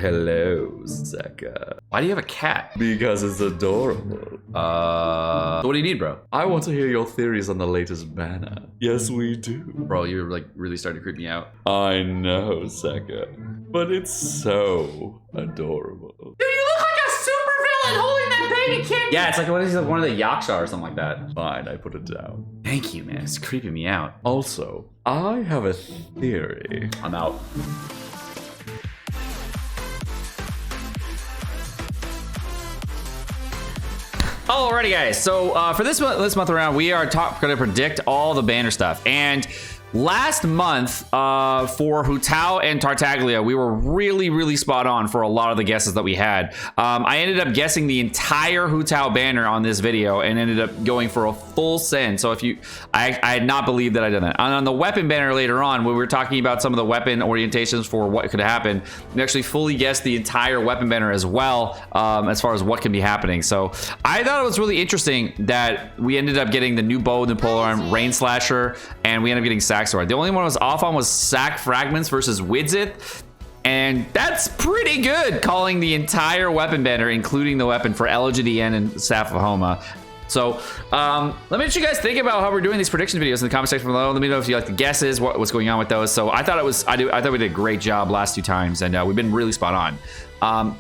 Hello, Seka. Why do you have a cat? Because it's adorable. So what do you need, bro? I want to hear your theories on the latest banner. Yes, we do. Bro, you're like really starting to creep me out. I know, Seka. But it's so adorable. Dude, you look like a supervillain holding that baby kid. Yeah, it's like one of the Yaksha or something like that. Fine, I put it down. Thank you, man. It's creeping me out. Also, I have a theory. I'm out. Alrighty, guys. So for this month around, we are going to predict all the banner stuff. And last month for Hutao and Tartaglia, we were really spot on for a lot of the guesses that we had. I ended up guessing the entire Hutao banner on this video and ended up going for a full send. So if you, I had not believed that I'd done that. And on the weapon banner later on, when we were talking about some of the weapon orientations for what could happen, we actually fully guessed the entire weapon banner as well, as far as what can be happening. So I thought it was really interesting that we ended up getting the new bow, the polearm, Rain Slasher, and we ended up getting Sack Sword. The only one I was off on was Sack Fragments versus Widzith. And that's pretty good, calling the entire weapon banner, including the weapon for Elgidien and Staff of Homa. So let me let you guys think about how we're doing these prediction videos in the comment section below. Let me know if you like the guesses, what's going on with those. So I thought we did a great job last 2 times, and we've been really spot on.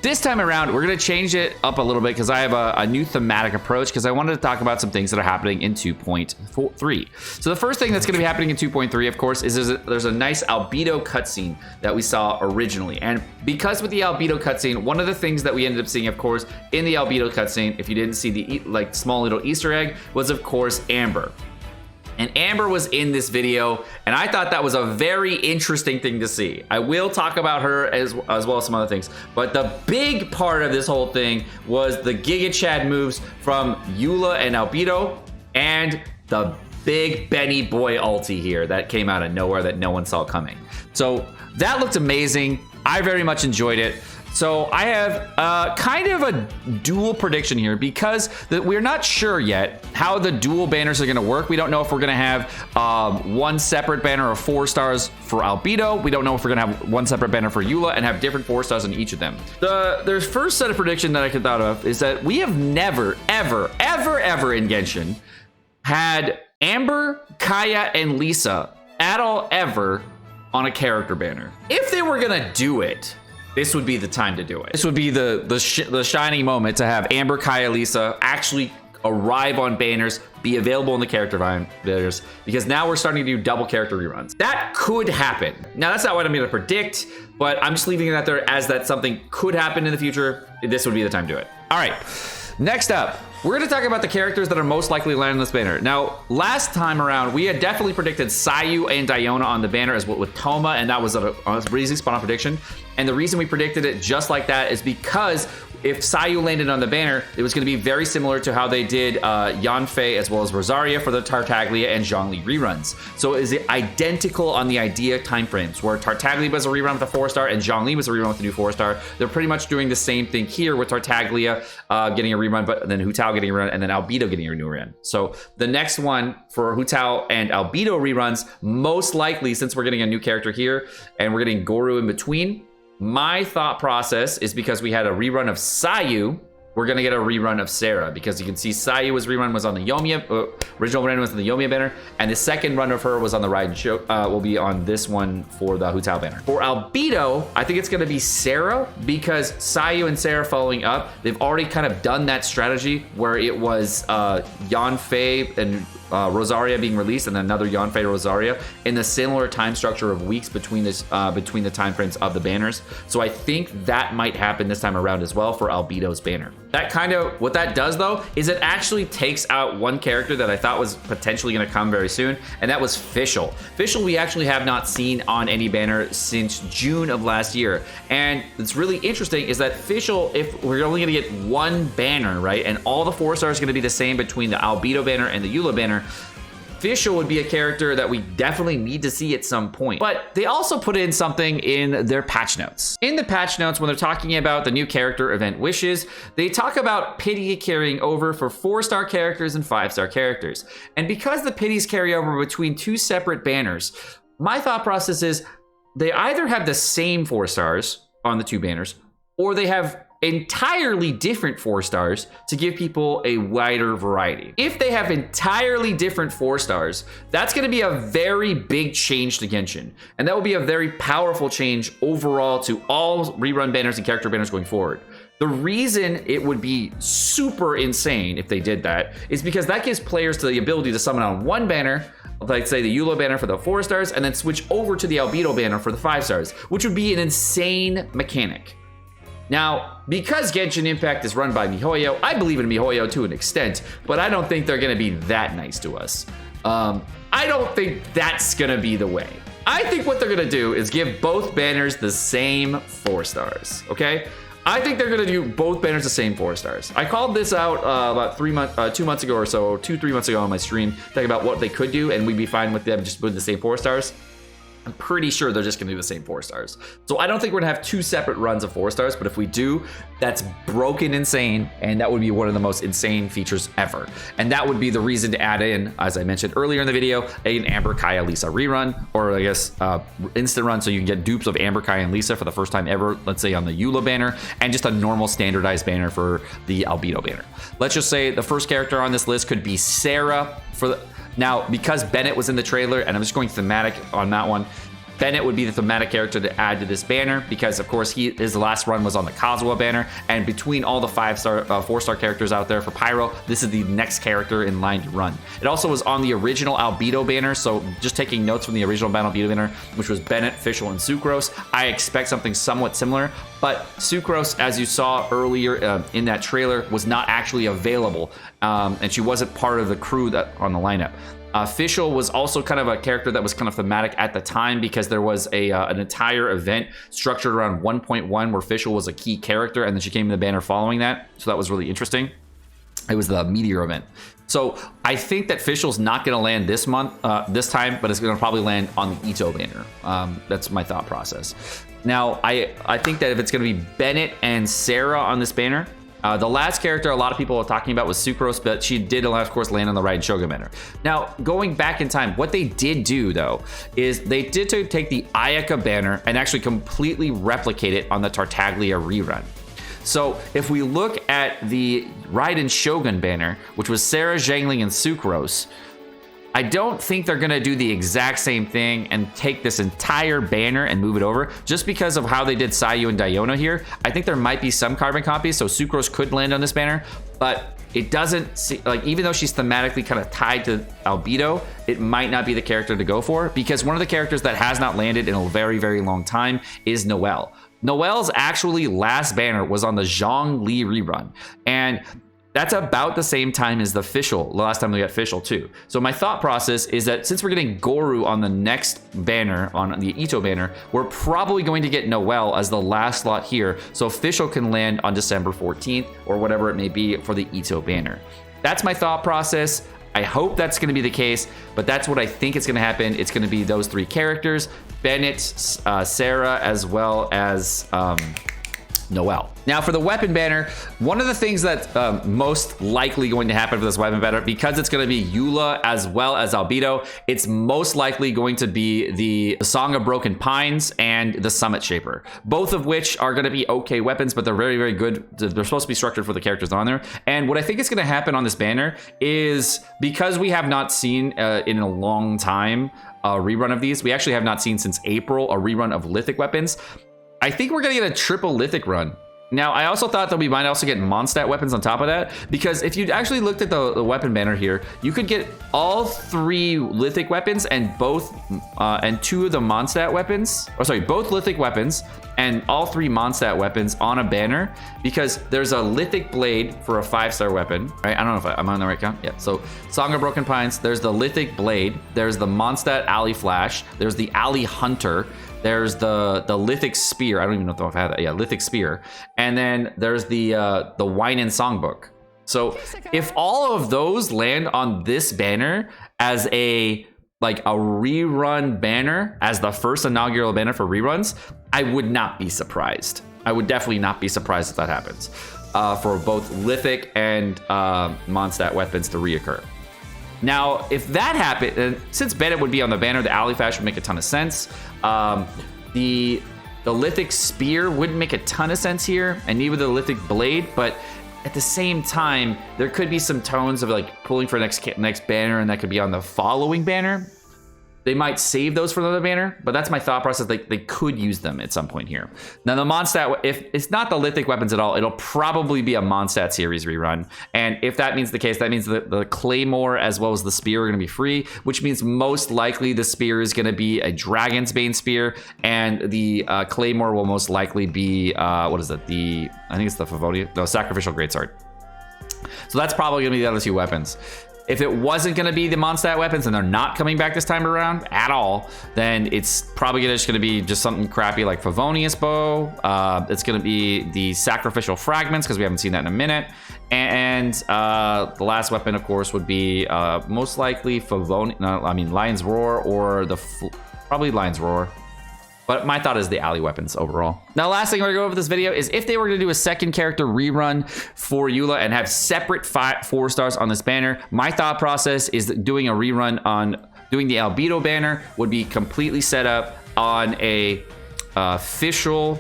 This time around, we're going to change it up a little bit because I have a new thematic approach, because I wanted to talk about some things that are happening in 2.3. So the first thing that's going to be happening in 2.3, of course, is there's a nice Albedo cutscene that we saw originally. And because with the Albedo cutscene, one of the things that we ended up seeing, of course, in the Albedo cutscene, if you didn't see the like small little Easter egg, was of course Amber. And Amber was in this video, and I thought that was a very interesting thing to see. I will talk about her as well as some other things, but the big part of this whole thing was the Giga Chad moves from Eula and Albedo, and the big Benny Boy ulti here that came out of nowhere that no one saw coming. So that looked amazing. I very much enjoyed it. So I have kind of a dual prediction here, because we're not sure yet how the dual banners are going to work. We don't know if we're going to have one separate banner of 4 stars for Albedo. We don't know if we're going to have one separate banner for Eula and have different 4 stars in each of them. The first set of prediction that I could thought of is that we have never, ever in Genshin had Amber, Kaya, and Lisa at all ever on a character banner. If they were going to do it, this would be the time to do it. This would be the shining moment to have Amber, Kaya, Lisa actually arrive on banners, be available in the character banners, because now we're starting to do double character reruns. That could happen. Now, that's not what I'm going to predict, but I'm just leaving it out there as that something could happen in the future. This would be the time to do it. All right, next up, we're going to talk about the characters that are most likely to land on this banner. Now, last time around, we had definitely predicted Sayu and Diona on the banner as well with Toma, and that was a really spot-on prediction. And the reason we predicted it just like that is because if Sayu landed on the banner, it was going to be very similar to how they did Yanfei as well as Rosaria for the Tartaglia and Zhongli reruns. So is it identical on the idea timeframes, where Tartaglia was a rerun with a 4-star and Zhongli was a rerun with a new 4-star. They're pretty much doing the same thing here with Tartaglia getting a rerun, but then Hutao getting a rerun, and then Albedo getting a new rerun. So the next one for Hutao and Albedo reruns, most likely, since we're getting a new character here and we're getting Goru in between, my thought process is because we had a rerun of Sayu, we're going to get a rerun of Sarah, because you can see Sayu's rerun was on the Yoimiya, original run was on the Yoimiya banner, and the second run of her was on the Raiden show, will be on this one for the Hutao banner. For Albedo, I think it's going to be Sarah, because Sayu and Sarah following up, they've already kind of done that strategy where it was Yanfei and Rosaria being released, and then another Yanfei Rosaria in the similar time structure of weeks between the time frames of the banners. So I think that might happen this time around as well for Albedo's banner. That kind of, what that does though, is it actually takes out one character that I thought was potentially going to come very soon, and that was Fischl. Fischl we actually have not seen on any banner since June of last year. And it's really interesting is that Fischl, if we're only going to get one banner, right, and all the 4 stars are going to be the same between the Albedo banner and the Eula banner, Fischl would be a character that we definitely need to see at some point. But they also put in something in their patch notes. In the patch notes, when they're talking about the new character event wishes, they talk about pity carrying over for 4-star characters and 5-star characters. And because the pities carry over between 2 separate banners, my thought process is they either have the same 4 stars on the 2 banners, or they have entirely different 4-stars to give people a wider variety. If they have entirely different 4-stars, that's going to be a very big change to Genshin, and that will be a very powerful change overall to all rerun banners and character banners going forward. The reason it would be super insane if they did that is because that gives players the ability to summon on one banner, like say the Eula banner for the 4-stars, and then switch over to the Albedo banner for the 5-stars, which would be an insane mechanic. Now, because Genshin Impact is run by MiHoYo, I believe in MiHoYo to an extent, but I don't think they're going to be that nice to us. I don't think that's going to be the way. I think what they're going to do is give both banners the same 4-stars, okay? I think they're going to do both banners the same 4-stars. I called this out about 2 months ago or so, 2-3 months ago on my stream, talking about what they could do, and we'd be fine with them just putting the same 4-stars. I'm pretty sure they're just gonna do the same 4-stars. So I don't think we're gonna have 2 separate runs of 4-stars, but if we do, that's broken insane, and that would be one of the most insane features ever. And that would be the reason to add in, as I mentioned earlier in the video, an Amber, Kaya, Lisa rerun, or I guess instant run, so you can get dupes of Amber, Kaya, and Lisa for the first time ever, let's say on the Eula banner, and just a normal standardized banner for the Albedo banner. Let's just say the first character on this list could be Sarah for the... Now, because Bennett was in the trailer, and I'm just going thematic on that one, Bennett would be the thematic character to add to this banner because, of course, his last run was on the Kazuha banner, and between all the 4-star characters out there for Pyro, this is the next character in line to run. It also was on the original Albedo banner, so just taking notes from the original Albedo banner, which was Bennett, Fischl, and Sucrose, I expect something somewhat similar, but Sucrose, as you saw earlier in that trailer, was not actually available, and she wasn't part of the crew that on the lineup. Fischl was also kind of a character that was kind of thematic at the time because there was an entire event structured around 1.1 where Fischl was a key character, and then she came in the banner following that. So that was really interesting. It was the Meteor event. So I think that Fischl's not going to land this time, but it's going to probably land on the Ito banner. That's my thought process. Now, I think that if it's going to be Bennett and Sarah on this banner, the last character a lot of people are talking about was Sucrose, but she did, of course, land on the Raiden Shogun banner. Now, going back in time, what they did do, though, is they did take the Ayaka banner and actually completely replicate it on the Tartaglia rerun. So if we look at the Raiden Shogun banner, which was Sarah, Zhangling, and Sucrose, I don't think they're gonna do the exact same thing and take this entire banner and move it over just because of how they did Sayu and Diona here. I think there might be some carbon copies, so Sucrose could land on this banner, but it doesn't seem like, even though she's thematically kind of tied to Albedo, it might not be the character to go for, because one of the characters that has not landed in a very, very long time is Noelle. Noelle's actually last banner was on the Zhongli rerun, and that's about the same time as the Fischl, the last time we got Fischl too. So my thought process is that since we're getting Goru on the next banner, on the Ito banner, we're probably going to get Noelle as the last slot here, so Fischl can land on December 14th or whatever it may be for the Ito banner. That's my thought process. I hope that's going to be the case, but that's what I think is going to happen. It's going to be those 3 characters, Bennett, Sarah, as well as Noelle. Now for the weapon banner, one of the things that's most likely going to happen for this weapon banner, because it's going to be Eula as well as Albedo, it's most likely going to be the Song of Broken Pines and the Summit Shaper, both of which are going to be okay weapons, but they're very, very good. They're supposed to be structured for the characters on there. And what I think is going to happen on this banner is, because we have not seen in a long time a rerun of these, we actually have not seen since April a rerun of Lithic weapons. I think we're gonna get a triple Lithic run. Now, I also thought that we might also get Mondstadt weapons on top of that, because if you actually looked at the weapon banner here, you could get all 3 Lithic weapons and and 2 of the Mondstadt weapons, or sorry, both Lithic weapons and all 3 Mondstadt weapons on a banner, because there's a Lithic Blade for a 5-star weapon, right? I don't know if I'm on the right count. Yeah, so Song of Broken Pines, there's the Lithic Blade, there's the Mondstadt Alley Flash, there's the Alley Hunter, there's the Lithic Spear. I don't even know if I've had that. Yeah, Lithic Spear. And then there's the Wine and Songbook. So if all of those land on this banner as a rerun banner, as the first inaugural banner for reruns, I would not be surprised. I would definitely not be surprised if that happens for both Lithic and Mondstadt weapons to reoccur. Now, if that happened, and since Bennett would be on the banner, the Alley Flash would make a ton of sense. The The lithic spear wouldn't make a ton of sense here, and neither the lithic blade, but at the same time, there could be some tones of like pulling for next banner, and that could be on the following banner. They might save those for another banner, but that's my thought process. They could use them at some point here. Now, the Mondstadt, if it's not the lithic weapons at all, it'll probably be a Mondstadt series rerun. And if that means the case, that means the Claymore as well as the Spear are going to be free, which means most likely the Spear is going to be a Dragon's Bane Spear, and the Claymore will most likely be, what is it? I think it's the Favonius, no, Sacrificial Greatsword. So that's probably going to be the other two weapons. If it wasn't going to be the Mondstadt weapons and they're not coming back this time around at all, then it's probably just going to be just something crappy like Favonius Bow. It's going to be the Sacrificial Fragments because we haven't seen that in a minute. And the last weapon, of course, would be most likely Lion's Roar or probably Lion's Roar. But my thought is the alley weapons overall. Now, last thing we're gonna go over this video is if they were gonna do a second character rerun for Eula and have separate 4 stars on this banner, my thought process is that doing a rerun on doing the Albedo banner would be completely set up on a official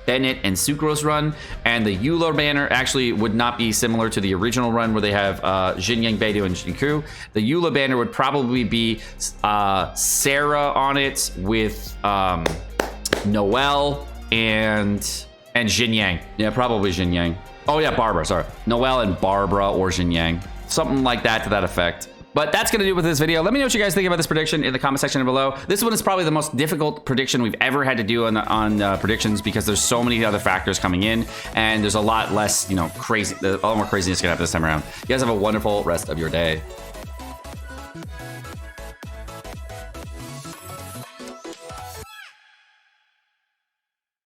Bennett and Sucrose run, and the Eula banner actually would not be similar to the original run where they have Xinjiang, Beidou, and Jinku. The Eula banner would probably be Sarah on it with Noelle and Xinjiang. Yeah, probably Xinjiang. Oh yeah, Barbara, sorry. Noelle and Barbara or Xinjiang. Something like that to that effect. But that's going to do it with this video. Let me know what you guys think about this prediction in the comment section below. This one is probably the most difficult prediction we've ever had to do on predictions because there's so many other factors coming in, and there's a lot less, crazy, a lot more craziness going to happen this time around. You guys have a wonderful rest of your day.